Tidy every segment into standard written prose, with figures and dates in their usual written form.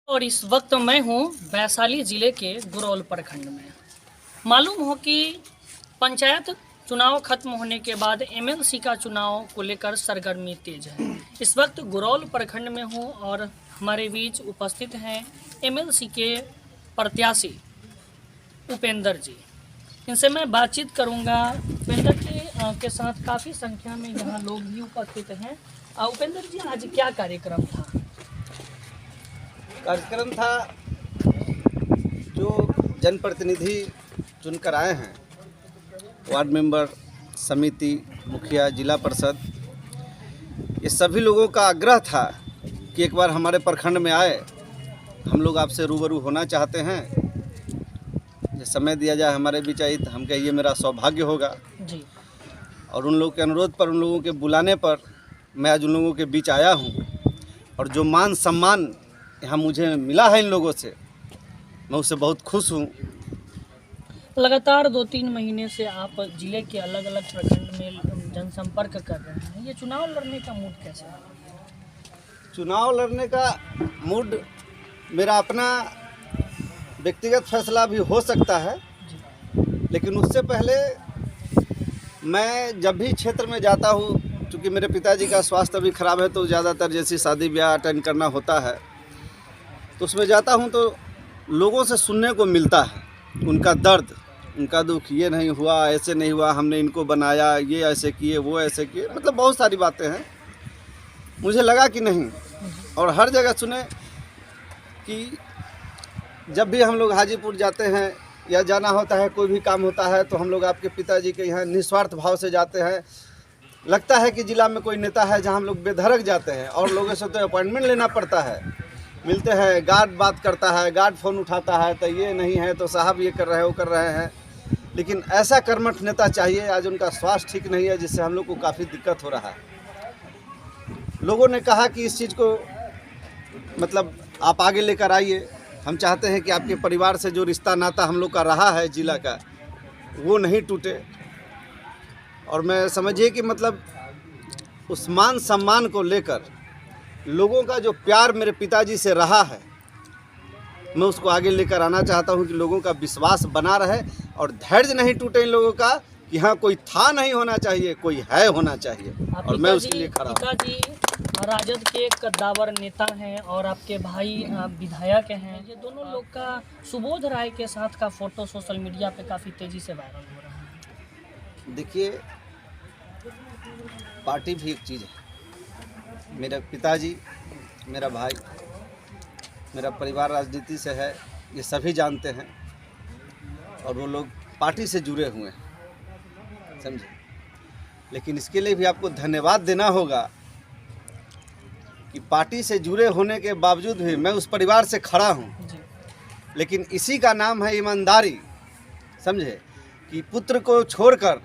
और इस वक्त मैं हूँ वैशाली ज़िले के गुरौल प्रखंड में। मालूम हो कि पंचायत चुनाव खत्म होने के बाद एमएलसी का चुनाव को लेकर सरगर्मी तेज है। इस वक्त गुरौल प्रखंड में हूँ और हमारे बीच उपस्थित हैं एमएलसी के प्रत्याशी उपेंद्र जी। इनसे मैं बातचीत करूंगा। उपेंद्र जी के साथ काफ़ी संख्या में यहाँ लोग भी उपस्थित हैं। उपेंद्र जी, आज क्या कार्यक्रम था? कार्यक्रम था जो जनप्रतिनिधि चुनकर आए हैं, वार्ड मेंबर, समिति, मुखिया, जिला परिषद, ये सभी लोगों का आग्रह था कि एक बार हमारे प्रखंड में आए, हम लोग आपसे रूबरू होना चाहते हैं। ये समय दिया जाए हमारे बीच आई तो हम कहिए मेरा सौभाग्य होगा जी। और उन लोगों के अनुरोध पर, उन लोगों के बुलाने पर मैं आज उन लोगों के बीच आया हूँ। और जो मान सम्मान यहाँ मुझे मिला है इन लोगों से, मैं उससे बहुत खुश हूँ। लगातार 2-3 महीने से आप जिले के अलग अलग प्रखंड में जनसंपर्क कर रहे हैं। ये चुनाव लड़ने का मूड कैसा है? चुनाव लड़ने का मूड मेरा अपना व्यक्तिगत फैसला भी हो सकता है, लेकिन उससे पहले मैं जब भी क्षेत्र में जाता हूँ, क्योंकि मेरे पिताजी का स्वास्थ्य अभी ख़राब है, तो ज़्यादातर जैसी शादी ब्याह अटेंड करना होता है तो उसमें जाता हूँ तो लोगों से सुनने को मिलता है उनका दर्द, उनका दुख। ये नहीं हुआ, ऐसे नहीं हुआ, हमने इनको बनाया, ये ऐसे किए, वो ऐसे किए, मतलब बहुत सारी बातें हैं। मुझे लगा कि नहीं, और हर जगह सुने कि जब भी हम लोग हाजीपुर जाते हैं या जाना होता है, कोई भी काम होता है, तो हम लोग आपके पिताजी के यहाँ निस्वार्थ भाव से जाते हैं। लगता है कि जिला में कोई नेता है जहाँ हम लोग बेधड़क जाते हैं, और लोगों से तो अपॉइंटमेंट लेना पड़ता है। मिलते हैं, गार्ड बात करता है, गार्ड फ़ोन उठाता है, तो ये नहीं है तो साहब ये कर रहे हैं, वो कर रहे हैं। लेकिन ऐसा कर्मठ नेता चाहिए। आज उनका स्वास्थ्य ठीक नहीं है, जिससे हम लोग को काफ़ी दिक्कत हो रहा है। लोगों ने कहा कि इस चीज़ को मतलब आप आगे लेकर आइए। हम चाहते हैं कि आपके परिवार से जो रिश्ता नाता हम लोग का रहा है जिला का, वो नहीं टूटे। और मैं समझिए कि मतलब उस मान सम्मान को लेकर लोगों का जो प्यार मेरे पिताजी से रहा है, मैं उसको आगे लेकर आना चाहता हूं कि लोगों का विश्वास बना रहे और धैर्य नहीं टूटे इन लोगों का कि हाँ कोई था नहीं होना चाहिए, कोई है होना चाहिए। और मैं उसके लिए खड़ा हूँ। पिताजी राजद के कद्दावर नेता हैं और आपके भाई विधायक हैं। ये दोनों लोग का सुबोध राय के साथ का फोटो सोशल मीडिया पे काफ़ी तेज़ी से वायरल हो रहा है। देखिए, पार्टी भी एक चीज़ है। मेरे पिताजी, मेरा भाई, मेरा परिवार राजनीति से है, ये सभी जानते हैं, और वो लोग पार्टी से जुड़े हुए हैं, समझे। लेकिन इसके लिए भी आपको धन्यवाद देना होगा कि पार्टी से जुड़े होने के बावजूद भी मैं उस परिवार से खड़ा हूँ। लेकिन इसी का नाम है ईमानदारी, समझे। कि पुत्र को छोड़कर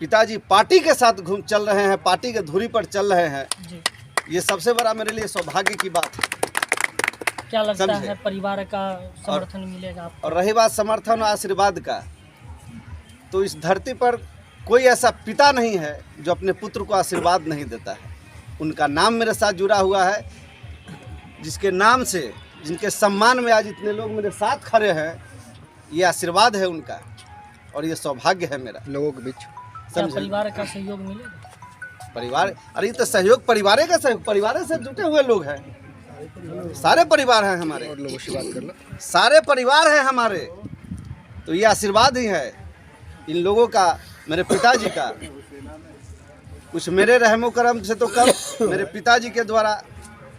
पिताजी पार्टी के साथ चल रहे हैं, पार्टी के धुरी पर चल रहे हैं, ये सबसे बड़ा मेरे लिए सौभाग्य की बात है। क्या लगता है परिवार का समर्थन मिलेगा आपको? और रही बात समर्थन और आशीर्वाद का, तो इस धरती पर कोई ऐसा पिता नहीं है जो अपने पुत्र को आशीर्वाद नहीं देता है। उनका नाम मेरे साथ जुड़ा हुआ है, जिसके नाम से, जिनके सम्मान में आज इतने लोग मेरे साथ खड़े हैं, ये आशीर्वाद है उनका और ये सौभाग्य है मेरा लोगों के बीच। क्या परिवार का सहयोग मिलेगा? परिवार, अरे तो सहयोग परिवार का सहयोग, परिवार से जुटे हुए लोग हैं, सारे परिवार हैं हमारे, और लोगों से बात कर लो, सारे परिवार हैं हमारे। तो ये आशीर्वाद ही है इन लोगों का, मेरे पिताजी का। कुछ मेरे रहमो करम से तो कम मेरे पिताजी के द्वारा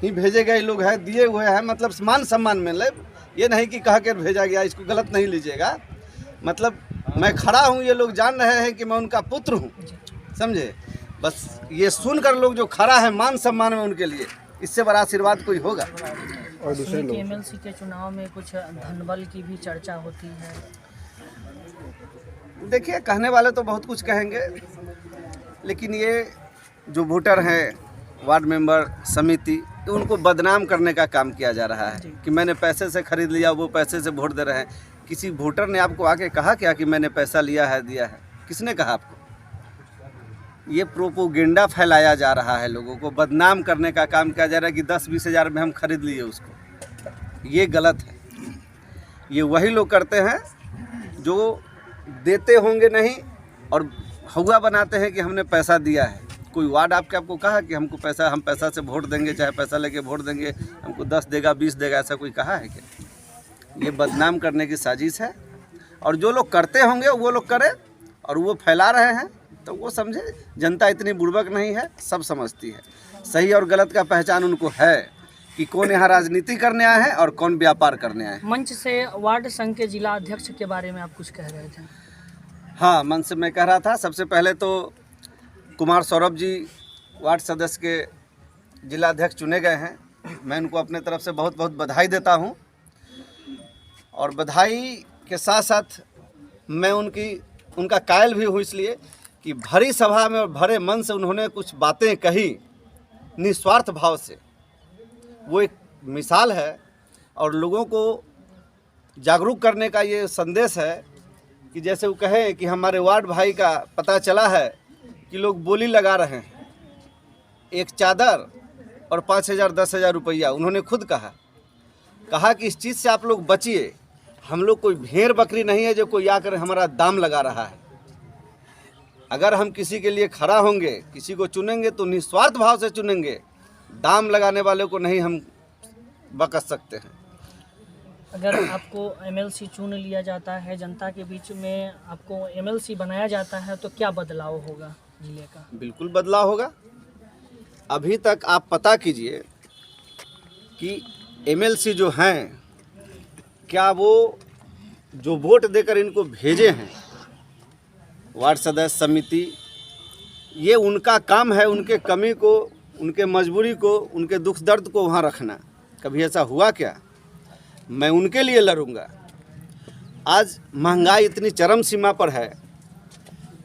ही भेजे गए लोग हैं, दिए हुए हैं। मतलब मान सम्मान में ले, ये नहीं कि कह कर भेजा गया, इसको गलत नहीं लीजिएगा। मतलब मैं खड़ा हूँ, ये लोग जान रहे हैं कि मैं उनका पुत्र हूँ, समझे। बस ये सुनकर लोग जो खड़ा है मान सम्मान में, उनके लिए इससे बड़ा आशीर्वाद कोई होगा। और दूसरे लोग एमएलसी के चुनाव में कुछ धनबल की भी चर्चा होती है। देखिए, कहने वाले तो बहुत कुछ कहेंगे, लेकिन ये जो वोटर हैं, वार्ड मेंबर, समिति, उनको बदनाम करने का काम किया जा रहा है कि मैंने पैसे से खरीद लिया, वो पैसे से वोट दे रहे हैं। किसी वोटर ने आपको आके कहा क्या कि मैंने पैसा लिया है, दिया है? किसने कहा आपको? ये प्रोपोगेंडा फैलाया जा रहा है, लोगों को बदनाम करने का काम किया जा रहा है कि 10-20 हज़ार में हम खरीद लिए उसको। ये गलत है। ये वही लोग करते हैं जो देते होंगे नहीं और हुआ बनाते हैं कि हमने पैसा दिया है। कोई वार्ड आपको कहा कि हमको पैसा, हम पैसा से वोट देंगे, चाहे पैसा लेके वोट देंगे, हमको 10 देगा 20 देगा, ऐसा कोई कहा है क्या? ये बदनाम करने की साजिश है। और जो लोग करते होंगे वो लोग करें, और वो फैला रहे हैं तो वो समझे। जनता इतनी बुड़बक नहीं है, सब समझती है। सही और गलत का पहचान उनको है कि कौन यहाँ राजनीति करने आए हैं और कौन व्यापार करने आए हैं। मंच से वार्ड संघ के जिला अध्यक्ष के बारे में आप कुछ कह रहे थे। हाँ, मंच से मैं कह रहा था, सबसे पहले तो कुमार सौरभ जी वार्ड सदस्य के जिला अध्यक्ष चुने गए हैं। मैं उनको अपने तरफ से बहुत बहुत बधाई देता हूँ। और बधाई के साथ साथ मैं उनका कायल भी हूँ, इसलिए कि भरी सभा में और भरे मन से उन्होंने कुछ बातें कही निस्वार्थ भाव से। वो एक मिसाल है और लोगों को जागरूक करने का ये संदेश है कि जैसे वो कहे कि हमारे वार्ड भाई का पता चला है कि लोग बोली लगा रहे हैं, एक चादर और 5,000 10,000 रुपया। उन्होंने खुद कहा कि इस चीज़ से आप लोग बचिए। हम लोग कोई भेड़ बकरी नहीं है जो कोई आकर हमारा दाम लगा रहा है। अगर हम किसी के लिए खड़ा होंगे, किसी को चुनेंगे तो निस्वार्थ भाव से चुनेंगे। दाम लगाने वाले को नहीं हम बकस सकते हैं। अगर आपको एमएलसी चुन लिया जाता है, जनता के बीच में आपको एमएलसी बनाया जाता है, तो क्या बदलाव होगा जिले का? बिल्कुल बदलाव होगा। अभी तक आप पता कीजिए कि एमएलसी जो हैं, क्या वो जो वोट देकर इनको भेजे हैं वार्ड सदस्य समिति, ये उनका काम है उनके कमी को, उनके मजबूरी को, उनके दुख दर्द को वहाँ रखना। कभी ऐसा हुआ क्या? मैं उनके लिए लड़ूंगा। आज महंगाई इतनी चरम सीमा पर है,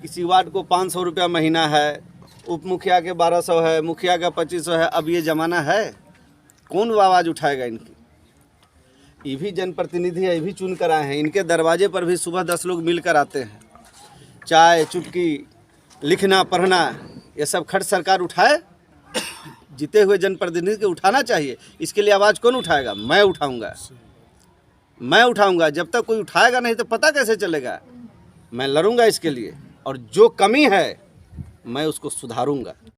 किसी वार्ड को 500 रुपया महीना है, उप मुखिया के 1200 है, मुखिया का 2500 है। अब ये ज़माना है, कौन आवाज़ उठाएगा इनकी? ये भी जनप्रतिनिधि है, ये भी चुन कर आए हैं। इनके दरवाजे पर भी सुबह 10 लोग मिलकर आते हैं। चाय चुटकी, लिखना पढ़ना, ये सब खर्च सरकार उठाए? जीते हुए जनप्रतिनिधि को उठाना चाहिए। इसके लिए आवाज़ कौन उठाएगा? मैं उठाऊंगा। जब तक कोई उठाएगा नहीं तो पता कैसे चलेगा? मैं लड़ूंगा इसके लिए, और जो कमी है मैं उसको सुधारूंगा।